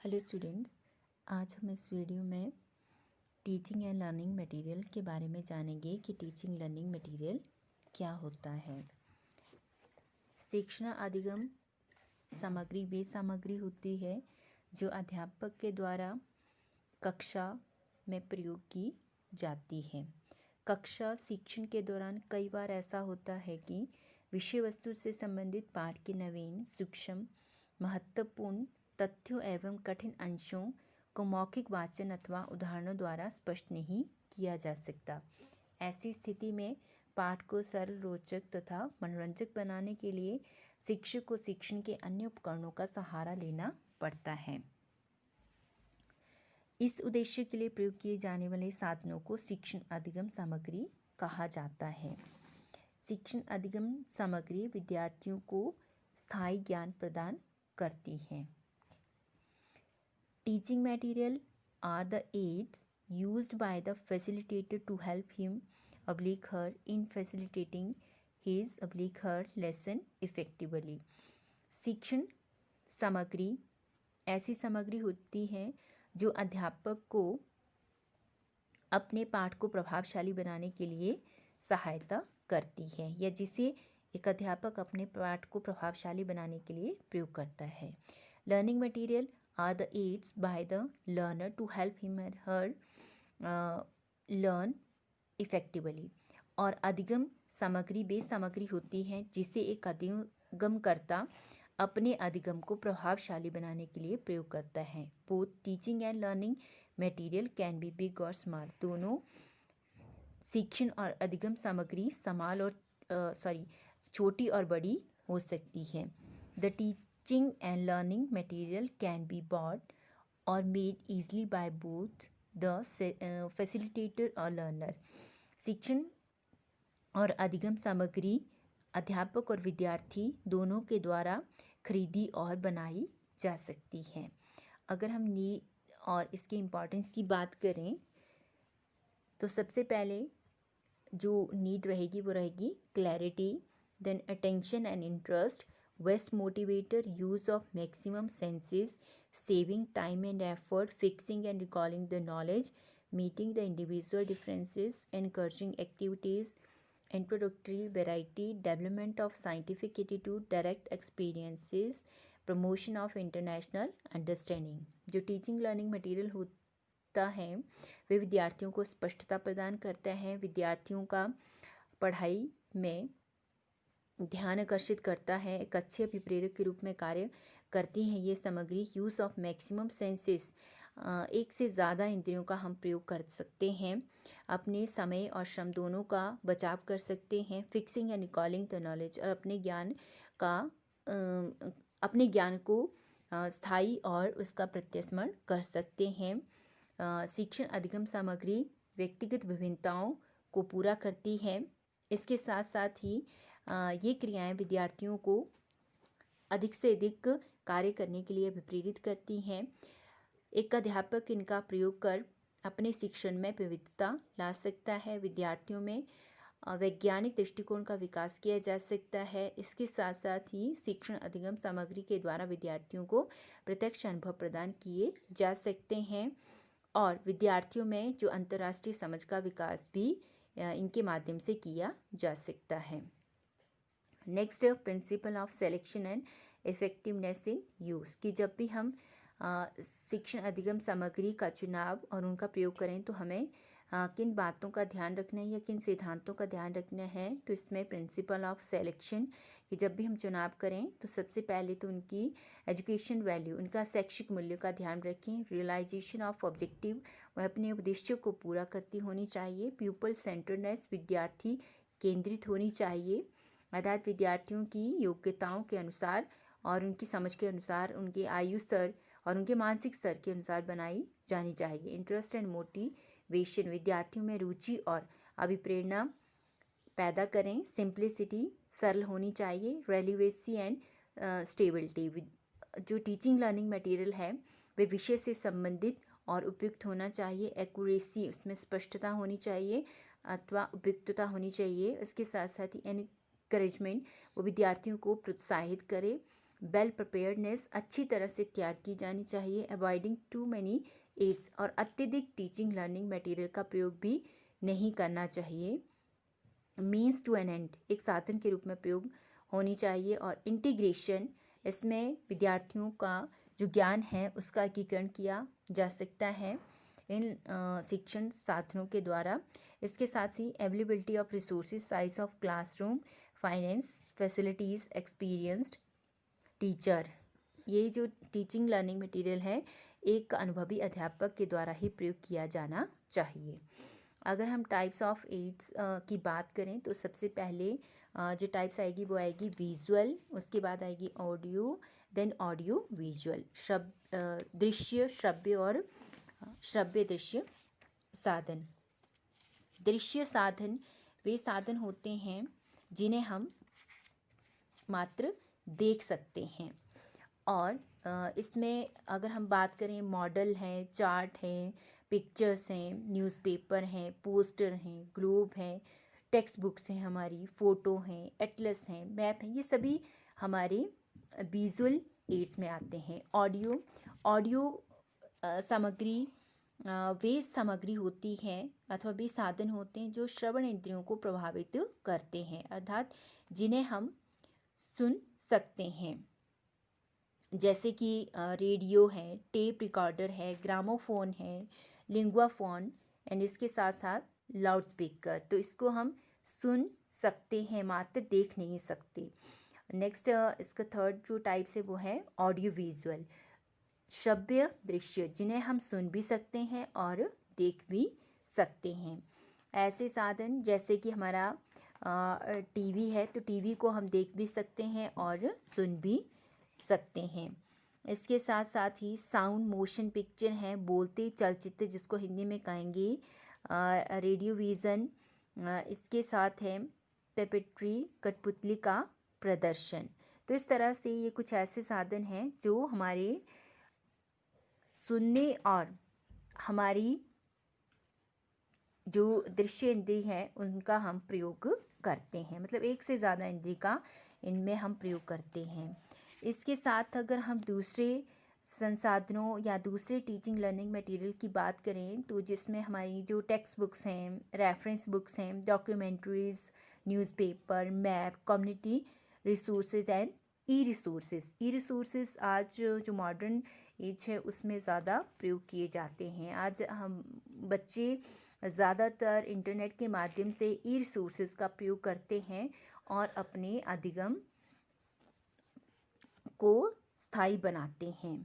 Hello students, आज हम इस वीडियो में टीचिंग एंड लर्निंग मटेरियल के बारे में जानेंगे कि टीचिंग लर्निंग मटेरियल क्या होता है। शिक्षण अधिगम सामग्री वे सामग्री होती है जो अध्यापक के द्वारा कक्षा में प्रयोग की जाती है। कक्षा शिक्षण के दौरान कई बार ऐसा होता है कि विषय वस्तु से संबंधित पाठ के नवीन, सूक्ष्म, महत्वपूर्ण तथ्यों एवं कठिन अंशों को मौखिक वाचन अथवा उदाहरणों द्वारा स्पष्ट नहीं किया जा सकता। ऐसी स्थिति में पाठ को सरल, रोचक तथा मनोरंजक बनाने के लिए शिक्षक को शिक्षण के अन्य उपकरणों का सहारा लेना पड़ता है। इस उद्देश्य के लिए प्रयोग किए जाने वाले साधनों को शिक्षण अधिगम सामग्री कहा जाता है। शिक्षण अधिगम सामग्री विद्यार्थियों को स्थायी ज्ञान प्रदान करती है। Teaching material are the aids used by the facilitator to help him / her in facilitating his / her lesson effectively. शिक्षण सामग्री ऐसी सामग्री होती है जो अध्यापक को अपने पाठ को प्रभावशाली बनाने के लिए सहायता करती है या जिसे एक अध्यापक अपने पाठ को प्रभावशाली बनाने के लिए प्रयोग करता है। Learning material are the aids by the learner to help him or her learn effectively. और अधिगम सामग्री वे सामग्री होती है जिसे एक अधिगमकर्ता अपने अधिगम को प्रभावशाली बनाने के लिए प्रयोग करता है। Both teaching and learning material can be big और स्मॉल। दोनों शिक्षण और अधिगम सामग्री छोटी और बड़ी हो सकती है। The Teaching and learning material can be bought or made easily by both the facilitator or learner. शिक्षण और अधिगम सामग्री अध्यापक और विद्यार्थी दोनों के द्वारा खरीदी और बनाई जा सकती है। अगर हम नीड और इसके इम्पोर्टेंस की बात करें तो सबसे पहले जो नीड रहेगी वो रहेगी clarity, then attention and interest, best motivator, use of maximum senses, saving time and effort, fixing and recalling the knowledge, meeting the individual differences, encouraging activities, introductory variety, development of scientific attitude, direct experiences, promotion of international understanding. जो teaching learning material होता है वे विद्यार्थियों को स्पष्टता प्रदान करता है, विद्यार्थियों का पढ़ाई में ध्यान आकर्षित करता है, एक अच्छे अभिप्रेरक के रूप में कार्य करती हैं ये सामग्री। यूज़ ऑफ मैक्सिमम सेंसेस, एक से ज़्यादा इंद्रियों का हम प्रयोग कर सकते हैं, अपने समय और श्रम दोनों का बचाव कर सकते हैं। Fixing and recalling the knowledge, और अपने ज्ञान को स्थायी और उसका प्रत्यास्मरण कर सकते हैं। शिक्षण अधिगम सामग्री व्यक्तिगत विभिन्नताओं को पूरा करती है। इसके साथ साथ ही ये क्रियाएं विद्यार्थियों को अधिक से अधिक कार्य करने के लिए प्रेरित करती हैं। एक अध्यापक इनका प्रयोग कर अपने शिक्षण में विविधता ला सकता है, विद्यार्थियों में वैज्ञानिक दृष्टिकोण का विकास किया जा सकता है। इसके साथ साथ ही शिक्षण अधिगम सामग्री के द्वारा विद्यार्थियों को प्रत्यक्ष अनुभव प्रदान किए जा सकते हैं और विद्यार्थियों में जो अंतर्राष्ट्रीय समझ का विकास भी इनके माध्यम से किया जा सकता है। Next principle of selection and effectiveness in use, कि जब भी हम शिक्षण अधिगम सामग्री का चुनाव और उनका प्रयोग करें तो हमें किन बातों का ध्यान रखना है या किन सिद्धांतों का ध्यान रखना है। तो इसमें प्रिंसिपल ऑफ सिलेक्शन कि जब भी हम चुनाव करें तो सबसे पहले तो उनकी एजुकेशन वैल्यू, उनका शैक्षिक मूल्य का ध्यान रखें। रियलाइजेशन ऑफ ऑब्जेक्टिव, वह अपने उद्देश्यों को पूरा करती होनी चाहिए। प्यूपल सेंटर्डनेस, विद्यार्थी केंद्रित होनी चाहिए, अर्थात विद्यार्थियों की योग्यताओं के अनुसार और उनकी समझ के अनुसार, उनके आयु स्तर और उनके मानसिक स्तर के अनुसार बनाई जानी चाहिए। इंटरेस्ट एंड मोटिवेशन, विद्यार्थियों में रुचि और अभिप्रेरणा पैदा करें। सिंप्लिसिटी, सरल होनी चाहिए। रेलिवेंसी एंड स्टेबिलिटी, जो टीचिंग लर्निंग मटेरियल है वे विषय से संबंधित और उपयुक्त होना चाहिए। एक्यूरेसी, उसमें स्पष्टता होनी चाहिए अथवा उपयुक्तता होनी चाहिए। इसके साथ साथ ही एनकरेजमेंट, वो विद्यार्थियों को प्रोत्साहित करे। वेल प्रिपेयर्डनेस अच्छी तरह से तैयार की जानी चाहिए। अवॉइडिंग टू मैनी एड्स और अत्यधिक टीचिंग लर्निंग मटेरियल का प्रयोग भी नहीं करना चाहिए। मीन्स टू एन एंड एक साधन के रूप में प्रयोग होनी चाहिए। और इंटीग्रेशन, इसमें विद्यार्थियों का जो ज्ञान है उसका एकीकरण किया जा सकता है इन शिक्षण साधनों के द्वारा। इसके साथ ही availability of resources, size of classroom, finance, facilities, experienced teacher, ये जो टीचिंग लर्निंग मटेरियल है एक अनुभवी अध्यापक के द्वारा ही प्रयोग किया जाना चाहिए। अगर हम टाइप्स ऑफ एड्स की बात करें तो सबसे पहले जो टाइप्स आएगी वो आएगी विजुअल, उसके बाद आएगी ऑडियो, देन ऑडियो विजुअल, दृश्य, श्रव्य और श्रव्य दृश्य साधन। दृश्य साधन वे साधन होते हैं जिन्हें हम मात्र देख सकते हैं। और इसमें अगर हम बात करें मॉडल हैं, चार्ट हैं, पिक्चर्स हैं, न्यूज़पेपर हैं, पोस्टर हैं, ग्लोब हैं, टेक्स्ट बुक्स हैं, हमारी फ़ोटो हैं, एटलस हैं, मैप हैं, ये सभी हमारे विजुअल एड्स में आते हैं। ऑडियो सामग्री वे सामग्री होती हैं अथवा वे साधन होते हैं जो श्रवण इंद्रियों को प्रभावित करते हैं, अर्थात जिन्हें हम सुन सकते हैं, जैसे कि रेडियो है, टेप रिकॉर्डर है, ग्रामोफोन है, लिंगुआफोन एंड इसके साथ साथ लाउड स्पीकर। तो इसको हम सुन सकते हैं, मात्र देख नहीं सकते। नेक्स्ट इसका थर्ड जो टाइप्स है वो है ऑडियो विजुअल, श्रव्य दृश्य, जिन्हें हम सुन भी सकते हैं और देख भी सकते हैं। ऐसे साधन जैसे कि हमारा टीवी है, तो टीवी को हम देख भी सकते हैं और सुन भी सकते हैं। इसके साथ साथ ही साउंड मोशन पिक्चर हैं, बोलते चलचित्र जिसको हिंदी में कहेंगे रेडियो विज़न। इसके साथ है पेपेट्री, कठपुतली का प्रदर्शन। तो इस तरह से ये कुछ ऐसे साधन हैं जो हमारे सुनने और हमारी जो दृश्य इंद्रिय है उनका हम प्रयोग करते हैं, मतलब एक से ज़्यादा इंद्रिय का इनमें हम प्रयोग करते हैं। इसके साथ अगर हम दूसरे संसाधनों या दूसरे टीचिंग लर्निंग मटेरियल की बात करें तो जिसमें हमारी जो टेक्स्ट बुक्स हैं, रेफरेंस बुक्स हैं, documentaries, newspaper, map, community resources and E resources आज जो मॉडर्न एज है उसमें ज़्यादा प्रयोग किए जाते हैं। आज हम बच्चे ज़्यादातर इंटरनेट के माध्यम से ई रिसोर्सेज का प्रयोग करते हैं और अपने अधिगम को स्थायी बनाते हैं।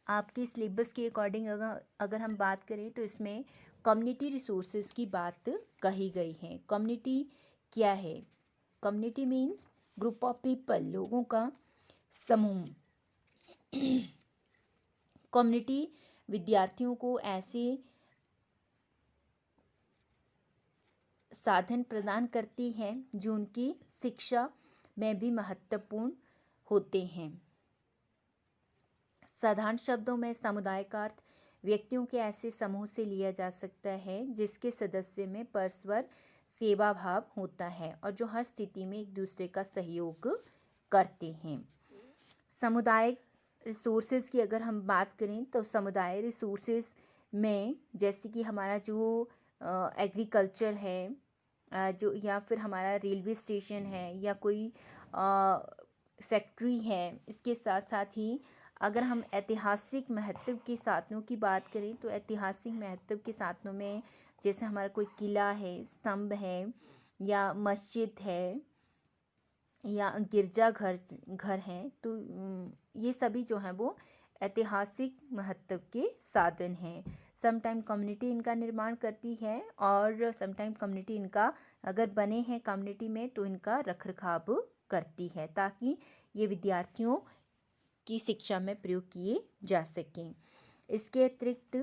आपके सिलेबस के अकॉर्डिंग अगर हम बात करें तो इसमें कम्युनिटी रिसोर्सेज की बात कही गई है। कम्युनिटी क्या है? Community means group of people, लोगों का समूह। कम्युनिटी विद्यार्थियों को ऐसे साधन प्रदान करती है जो उनकी शिक्षा में भी महत्वपूर्ण होते हैं। साधारण शब्दों में समुदाय का अर्थ व्यक्तियों के ऐसे समूह से लिया जा सकता है जिसके सदस्य में परस्पर सेवा भाव होता है और जो हर स्थिति में एक दूसरे का सहयोग करते हैं। समुदाय रिसोर्सेज की अगर हम बात करें तो समुदाय रिसोर्सेज में जैसे कि हमारा जो एग्रीकल्चर है, जो या फिर हमारा रेलवे स्टेशन है या कोई फैक्ट्री है, इसके साथ साथ ही अगर हम ऐतिहासिक महत्व के साधनों की बात करें तो ऐतिहासिक महत्व के साधनों में जैसे हमारा कोई किला है, स्तंभ है या मस्जिद है या गिरजा घर हैं, तो ये सभी जो हैं वो ऐतिहासिक महत्व के साधन हैं। समटाइम कम्युनिटी इनका निर्माण करती है और समटाइम कम्युनिटी इनका अगर बने हैं कम्युनिटी में तो इनका रखरखाव करती है ताकि ये विद्यार्थियों की शिक्षा में प्रयोग किए जा सकें। इसके अतिरिक्त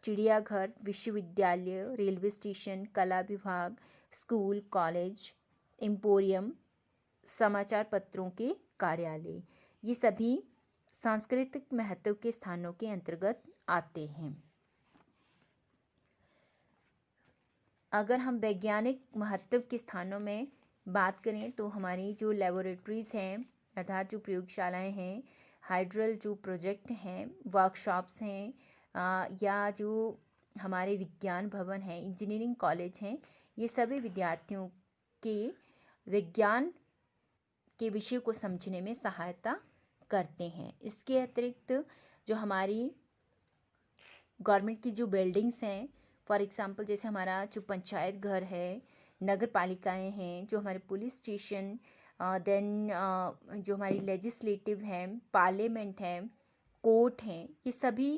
चिड़ियाघर, विश्वविद्यालय, रेलवे स्टेशन, कला विभाग, स्कूल, कॉलेज, एम्पोरियम, समाचार पत्रों के कार्यालय, ये सभी सांस्कृतिक महत्व के स्थानों के अंतर्गत आते हैं। अगर हम वैज्ञानिक महत्व के स्थानों में बात करें तो हमारी जो लेबोरेटरीज़ हैं, अर्थात जो प्रयोगशालाएं हैं, हाइड्रल जो प्रोजेक्ट हैं, वर्कशॉप्स हैं, या जो हमारे विज्ञान भवन हैं, इंजीनियरिंग कॉलेज हैं, ये सभी विद्यार्थियों के विज्ञान के विषय को समझने में सहायता करते हैं। इसके अतिरिक्त जो हमारी गवर्नमेंट की जो बिल्डिंग्स हैं, फॉर एग्जांपल जैसे हमारा जो पंचायत घर है, नगर पालिकाएँ हैं, जो हमारे पुलिस स्टेशन, देन जो हमारी लेजिस्लेटिव हैं, पार्लियामेंट हैं, कोर्ट हैं, ये सभी